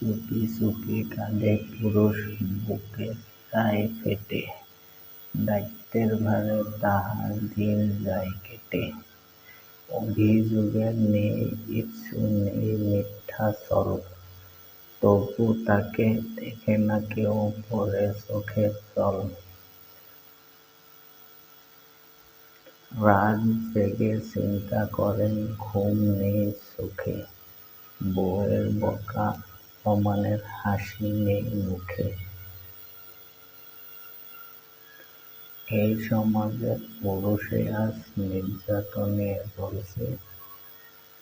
চুপি চুপি কাঁদে পুরুষ, বুকে চায় ফেটে, দায়িত্বের ভারে তাহার দিন যায় কেটে। অভিযোগের নেই কিচ্ছু নেই, মিথ্যা ছল, তবু তাকে দেখে না কেউ, পড়ে চোখের জল। রাত জেগে চিন্তা করেন, ঘুম নেই চোখে, বউয়ের বকা অপমানের হাসি নেই মুখে। এই সমাজে পুরুষে আজ নির্যাতনে জ্বলছে,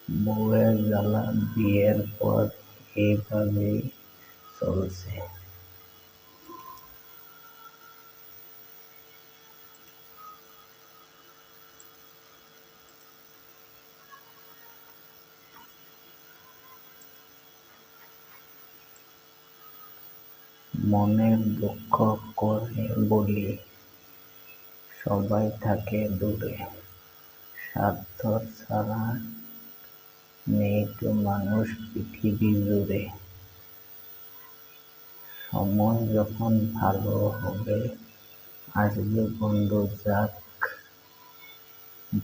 বউয়ের জ্বালা বিয়ের পর এইভাবেই চলছে। মনের দুঃখ করে বলি, সবাই থাকে দূরে, স্বার্থ ছাড়া নেই তো মানুষ পৃথিবী জুড়ে। সময় যখন ভালো হবে, আসবে বন্ধু যাক,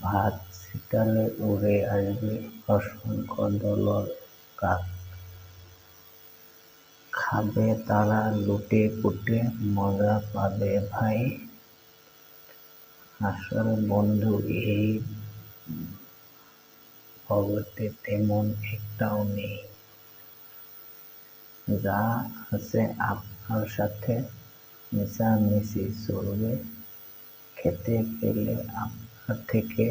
ভাত ছিটালে উড়ে আসবে অসংখ্য দলর কাক। খাবে তারা লুটে পুটে, মজা পাবে ভাই, আসল বন্ধু এই জগতে তেমন একটাও নেই। যা আছে আপনার সাথে মিশামিশি চলবে, খেতে পেলে আপনার থেকে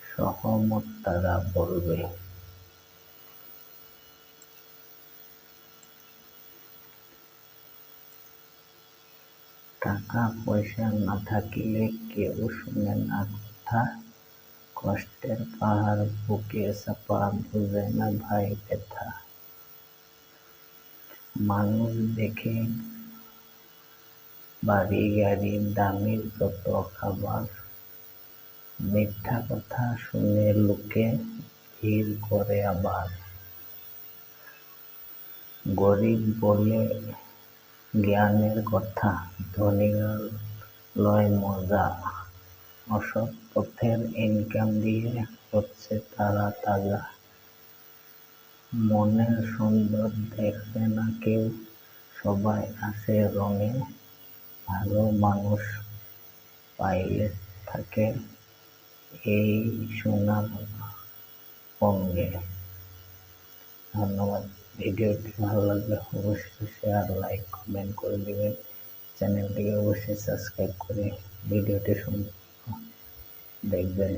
সহমত তারা বলবে। টাকা পয়সা না থাকিলে কেউ শুনে না কথা, কষ্টের পাহাড় বুকে চাপা, বুঝে না ভাই ব্যথা। মানুষ দেখে বাড়ি গাড়ি, দামি যত খাবার, মিথ্যা কথা শুনে লোকে ভিড় করে আবার। গরিব বলে জ্ঞানের কথা, ধনীরা লয় মজা, অসৎ পথের ইনকাম দিয়ে হচ্ছে তারা তাজা। মনের সুন্দর দেখে না কেউ, সবাই আসে রঙে, ভালো মানুষ পাইলে থাকে এই সোনার সঙ্গে। ধন্যবাদ। ভিডিওটি ভালো লাগলে অবশ্যই শেয়ার, লাইক, কমেন্ট করে দেবেন। চ্যানেলটিকে অবশ্যই সাবস্ক্রাইব করে ভিডিওটি দেখবেন।